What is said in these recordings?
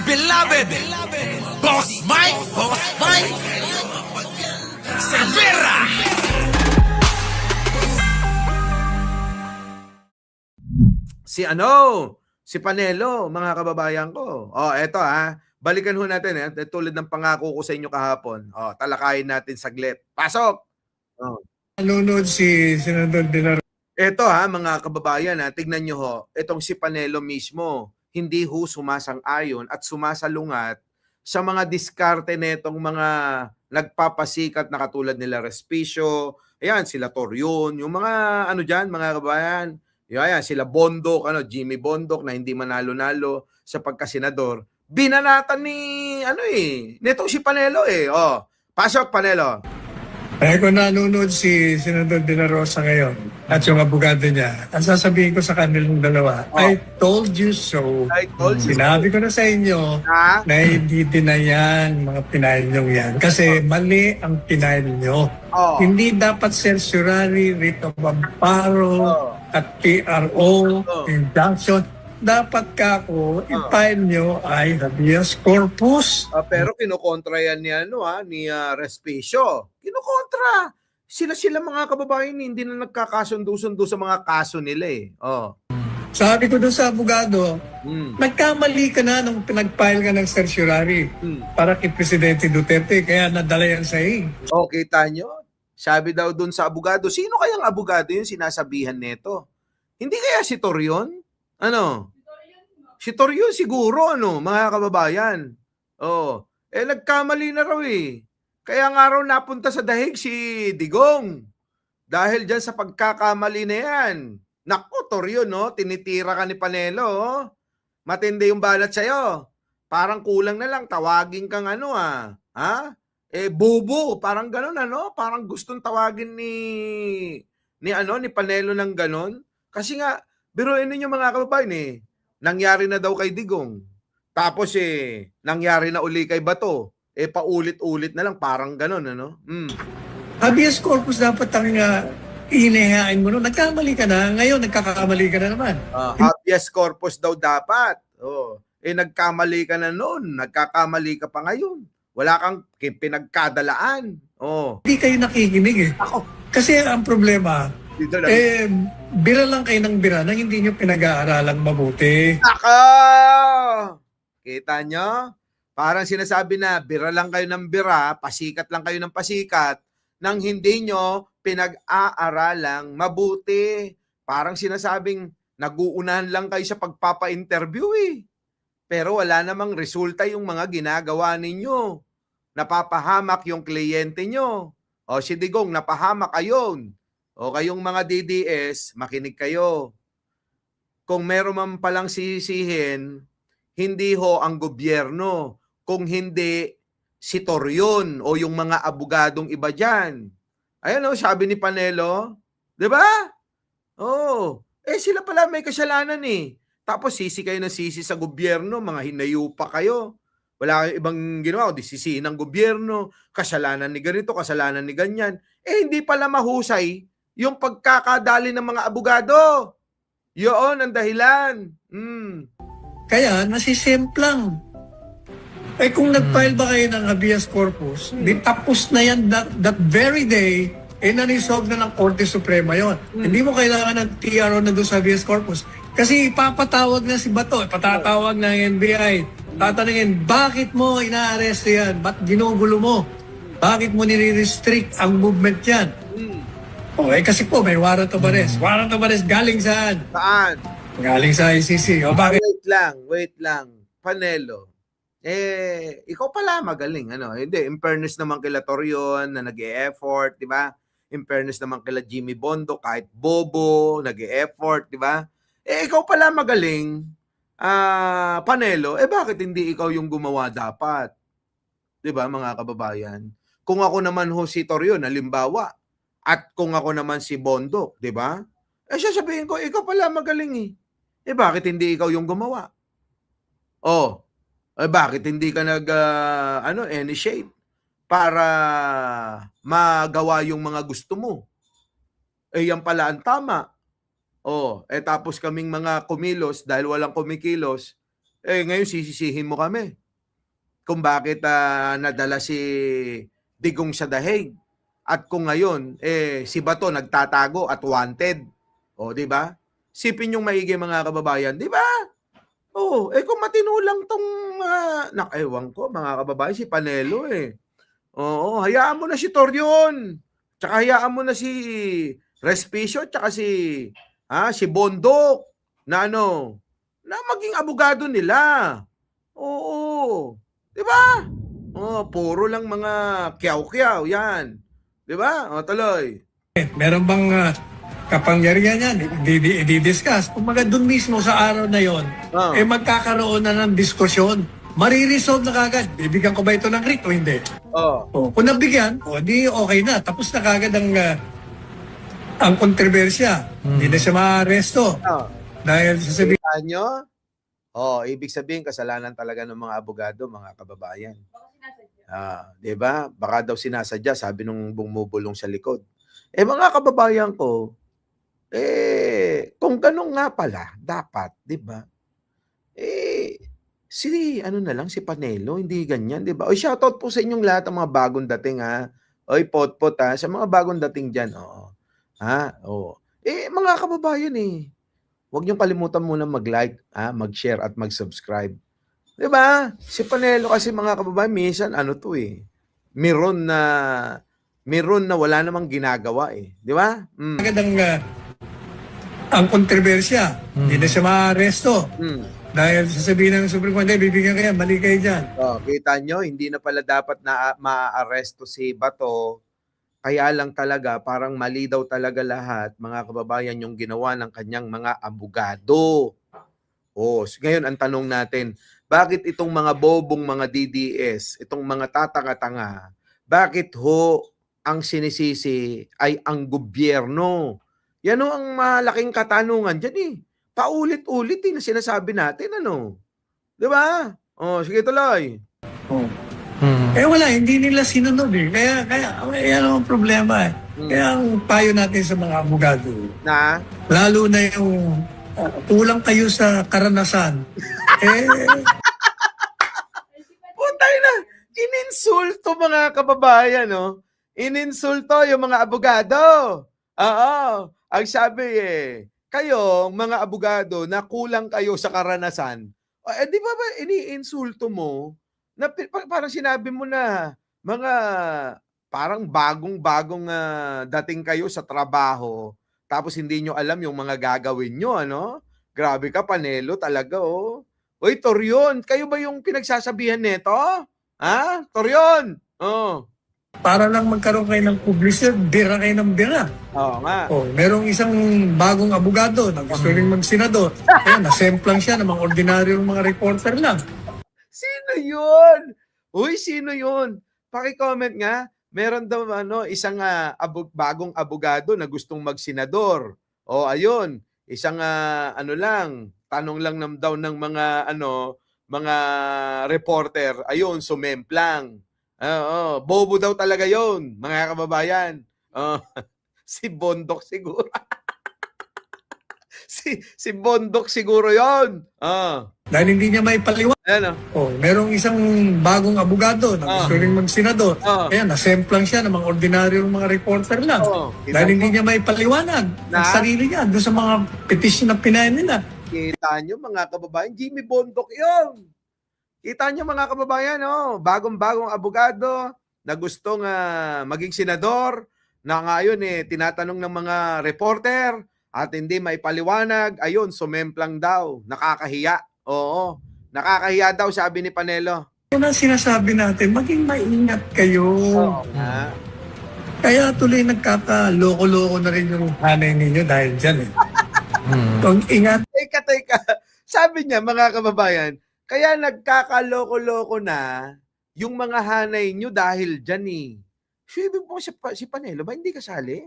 beloved, Boss Mike, Cervera. Si Panelo, mga kababayan ko. Eto balikan ho natin tulad ng pangako ko sa inyo kahapon. Talakayin natin saglit. Pasok! Nanonood si Senador De La Rosa. Eto mga kababayan tignan nyo ho, itong si Panelo mismo, hindi ho sumasang-ayon at sumasalungat sa mga diskarte netong mga nagpapasikat na katulad nila Respicio, ayan, sila Torion, yung mga dyan, mga kababayan, ayan, sila Bondok, Jimmy Bondok na hindi manalo-nalo sa pagkasenador, binanatan netong si Panelo Pasok, Panelo. Kung nanonood si Senador De La Rosa ngayon at yung abogado niya, ang sasabihin ko sa kanilang dalawa, I told you so. I told you Sinabi ko na sa inyo na hindi din na yan, mga pinail nyo yan. Kasi mali ang pinail nyo. Hindi dapat certiorari, writ of amparo, at PRO, injunction. Dapat kako, i-file nyo ay habeas corpus. Pero kinukontra yan ni Respicio. Kinukontra. Sila mga kababayan hindi na nagkakasundo-sundo sa mga kaso nila Sabi ko doon sa abogado, nagkamali ka na nung pinag-file ka ng certiorari para kay Presidente Duterte, kaya nadala yan sa iyo. Kita nyo? Sabi daw doon sa abogado, sino kayang abogado yung sinasabihan nito? Hindi kaya si Torion? Si Torion siguro, mga kababayan. Nagkamali na raw Kaya nga raw napunta sa dahig si Digong. Dahil dyan sa pagkakamali na yan. Naku, Torion, tinitira ka ni Panelo, Matindi yung balat sa'yo. Parang kulang na lang, tawagin kang bubo, parang ganun, Parang gustong tawagin ni Panelo ng ganon. Kasi nga, biruin ninyo mga kababayan nangyari na daw kay Digong. Tapos nangyari na uli kay Bato. Paulit-ulit na lang, parang ganon, Habeas corpus dapat ang inihain mo. Nagkamali ka na, ngayon nagkakamali ka na naman. Habeas corpus daw dapat. Nagkamali ka na noon, nagkakamali ka pa ngayon. Wala kang pinagkadalaan. Hindi kayo nakikinig Kasi ang problema, bira lang kayo ng bira nang hindi nyo pinag-aaralang mabuti. Kita nyo? Parang sinasabi na bira lang kayo ng bira, pasikat lang kayo ng pasikat, nang hindi nyo pinag-aaralang mabuti. Parang sinasabing nag-uunahan lang kayo sa pagpapa-interview Pero wala namang resulta yung mga ginagawa ninyo. Napapahamak yung kliyente nyo. Si Digong, napahamak ayon. Kayong mga DDS, makinig kayo. Kung meron man palang sisihin, hindi ho ang gobyerno, kung hindi si Torion o yung mga abogadong iba dyan. Ayan sabi ni Panelo, di ba? Sila pala may kasalanan Tapos sisi kayo ng sisi sa gobyerno, mga hinayupa kayo. Wala kayong ibang ginawa, kundi sisihin ng gobyerno, kasalanan ni ganito, kasalanan ni ganyan. Hindi pala mahusay yung pagkakadali ng mga abogado. Yun ang dahilan. Kaya nasisemplang. Kung nag-file ba kayo ng habeas corpus, di tapos na yan that very day, nanisolve na ng Korte Suprema yon. Hindi mo kailangan ng TRO na doon sa habeas corpus. Kasi ipapatawag na si Bato, patatawag ng NBI. Tatanungin, bakit mo ina-arresto yan? Ba't ginugulo mo? Bakit mo nire-restrict ang movement yan? Kasi po, may warrant of arrest. Warrant of arrest galing saan? Saan? Galing sa ICC. Bakit? Wait lang. Panelo. Ikaw pala magaling. Hindi, in fairness naman kila Torion na nag-e-effort, di ba? In fairness naman kila Jimmy Bondo, kahit bobo, nag-e-effort, di ba? Ikaw pala magaling. Panelo, bakit hindi ikaw yung gumawa dapat? Di ba, mga kababayan? Kung ako naman si Torion, halimbawa, at kung ako naman si Bondo, di ba? Sasabihin ko, ikaw pala magaling bakit hindi ikaw yung gumawa? Bakit hindi ka initiate para magawa yung mga gusto mo? Yan pala ang tama. Tapos kaming mga kumilos, dahil walang kumikilos, Ngayon sisisihin mo kami kung bakit nadala si Digong sa dahig. At kung ngayon, si Bato nagtatago at wanted. O, di ba? Sipin yung maigi mga kababayan, di ba? Oo, kung matino lang tong ewan ko mga kababayan, si Panelo Oo, hayaan mo na si Torion. Tsaka hayaan mo na si Respicio, tsaka si Bondok na na maging abogado nila. Oo. 'Di ba? Oh, puro lang mga kiyaw-kiyaw 'yan. 'Di ba? O tuloy. Meron bang kapangyarihan yan? I-discuss. Kumaga doon mismo sa araw na yon, Oh. magkakaroon na ng diskusyon. Mariresolve na kagad. Bibigyan ko ba ito ng writ o hindi? Oh. Kung nabigyan, di okay na. Tapos na kagad ang kontrobersya. Hindi na siya maaresto. Oh. Dahil sasabihin, Kita nyo? Ibig sabihin kasalanan talaga ng mga abogado, mga kababayan. 'Di ba? Baka daw sinasadya, sabi nung bumubulong sa likod. Mga kababayan ko, kung ganun nga pala, dapat, 'di ba? Si Panelo, hindi ganyan, 'di ba? Shoutout po sa inyong lahat ng mga bagong dating potpot sa mga bagong dating diyan, oo. Oo. Mga kababayan huwag niyong kalimutan muna mag-like, mag-share at mag-subscribe. 'Di ba? Si Panelo kasi mga kababayan, minsan meron na wala namang ginagawa 'di ba? agad ang kontrobersya. Hindi na siya maaresto. Dahil sasabihin ng Supreme Court, bibigyan kaya, mali kayo dyan. Kita nyo, hindi na pala dapat na ma-aresto si Bato. Kaya lang talaga, parang mali daw talaga lahat, mga kababayan, yung ginawa ng kanyang mga abogado. Ngayon ang tanong natin, bakit itong mga bobong mga DDS, itong mga tatanga-tanga, bakit ang sinisisi ay ang gobyerno? Yan ang malaking katanungan dyan paulit-ulit na sinasabi natin, 'di ba? Sige tuloy. Wala, hindi nila sinunod Kaya yan ang problema Kaya ang payo natin sa mga abogado, lalo na yung kulang kayo sa karanasan. Putay na, ininsulto mga kababayan, Ininsulto yung mga abogado. Oo. Ang sabi kayo, mga abogado, na kulang kayo sa karanasan, di ba iniinsulto mo, na parang sinabi mo na, mga parang bagong-bagong dating kayo sa trabaho, tapos hindi nyo alam yung mga gagawin nyo, Grabe ka, Panelo, talaga, Uy, Torion, kayo ba yung pinagsasabihan nito? Torion? Para lang magkaroon kayo ng publicity, bira kayo ng bira. Oo nga. Merong isang bagong abogado na gusto rin mag-senador. Nasemplang siya ng mga ordinaryong mga reporter lang. Sino yun? Uy, sino yun? Paki-comment nga. Meron daw isang bagong abogado na gustong mag-senador. Ayun. Isang tanong lang daw ng mga reporter. Ayun, sumemplang. Bobo daw talaga yon, mga kababayan. Si Bondok siguro. si Bondok siguro yon. Dahil hindi niya may paliwanag. Merong isang bagong abogado na gusto rin mag-senador. Nasemplang siya ng mga ordinaryong mga reporter lang. Dahil hindi niya may paliwanag ang sarili niya doon sa mga petition na pinayan nila. Kita nyo mga kababayan, Jimmy Bondok yon. Kita nyo mga kababayan, bagong-bagong abogado na gustong maging senador, na ngayon tinatanong ng mga reporter at hindi may paliwanag. Ayun, sumemplang daw. Nakakahiya. Oo. Nakakahiya daw, sabi ni Panelo. Yun ang sinasabi natin, maging maingat kayo. Kaya tuloy nagkakaloko-loko na rin yung hanay ninyo dahil dyan Kung ingat. Teka. Sabi niya, mga kababayan, kaya nagkakaloko-loko na yung mga hanay nyo dahil dyan So, ibig mo si Panelo ba hindi kasali?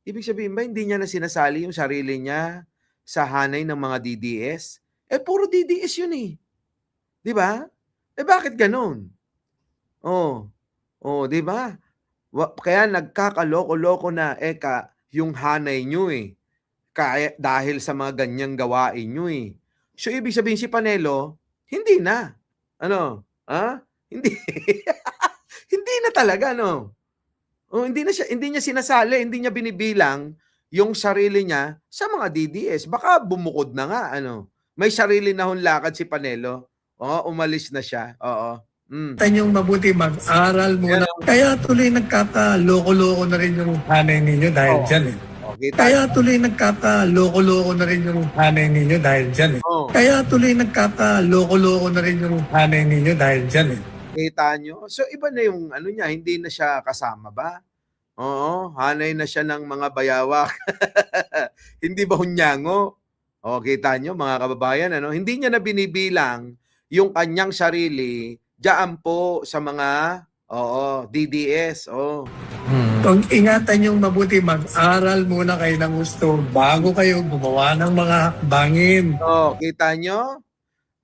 Ibig sabihin ba hindi niya na sinasali yung sarili niya sa hanay ng mga DDS? Puro DDS yun Di ba? Bakit ganun? Di ba? Kaya nagkakaloko-loko na yung hanay nyo Kaya, dahil sa mga ganyang gawain nyo So, ibig sabihin si Panelo, Hindi na. Ano? Hindi. Hindi na talaga, no? Hindi niya sinasali, hindi niya binibilang yung sarili niya sa mga DDS. Baka bumukod na nga, ano? May sarili na hong lakad si Panelo. Umalis na siya. Oo. Tanyong mabuti mag-aral muna. Kaya tuloy nagkakaloko-loko na rin yung hanay ninyo dahil dyan eh. Okay, Kaya tuloy nagkakaloko-loko na rin yung hanay ninyo dahil dyan eh. Kaya tuloy nagkakaloko-loko na rin yung hanay ninyo dahil dyan eh. kita nyo? So, iba na yung ano niya, hindi na siya kasama ba? Oo, hanay na siya ng mga bayawak. Hindi ba hunyango? Kita nyo mga kababayan, ano? Hindi niya na binibilang yung kanyang sarili diyan po sa mga DDS. Kung ingatan yung mabuti, mag-aral muna kayo ng gusto bago kayo gumawa ng mga bangin. Kita nyo?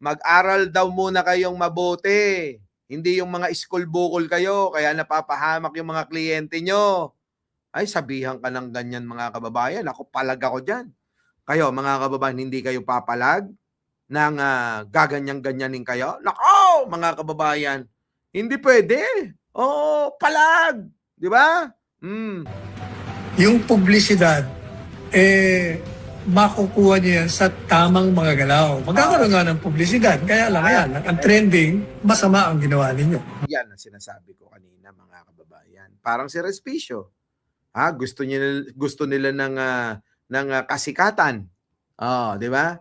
Mag-aral daw muna kayong mabuti. Hindi yung mga school bukol kayo, kaya napapahamak yung mga kliyente nyo. Ay, sabihan ka ng ganyan mga kababayan. Ako, palag ako dyan. Kayo, mga kababayan, hindi kayo papalag ng gaganyang-ganyanin kayo? Nako, mga kababayan, hindi pwede. Palag. Di ba? Yung publisidad, makukuha niyo yan sa tamang mga galaw. Magkakaroon nga ng publisidad. Kaya lang, ayan, ang trending, masama ang ginawa ninyo. Yan ang sinasabi ko kanina, mga kababayan. Parang si Respicio. Gusto nila ng kasikatan. Di ba?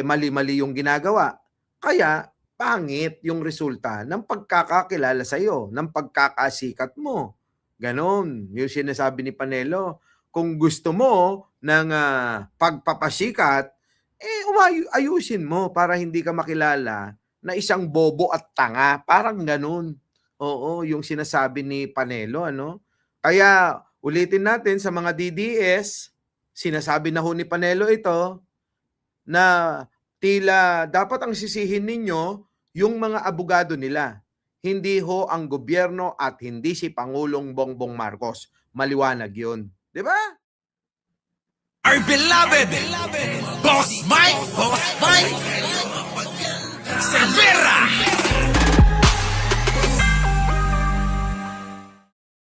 Mali-mali yung ginagawa. Kaya pangit yung resulta ng pagkakakilala sa iyo, ng pagkakasikat mo. Ganon. Yung sinasabi ni Panelo, kung gusto mo ng pagpapasikat, ayusin mo para hindi ka makilala na isang bobo at tanga. Parang ganun. Yung sinasabi ni Panelo, ano? Kaya ulitin natin sa mga DDS, sinasabi na ho ni Panelo ito, na tila dapat ang sisihin ninyo yung mga abogado nila. Hindi ho ang gobyerno at hindi si Pangulong Bongbong Marcos. Maliwanag yun. Di ba? Our beloved Boss Mike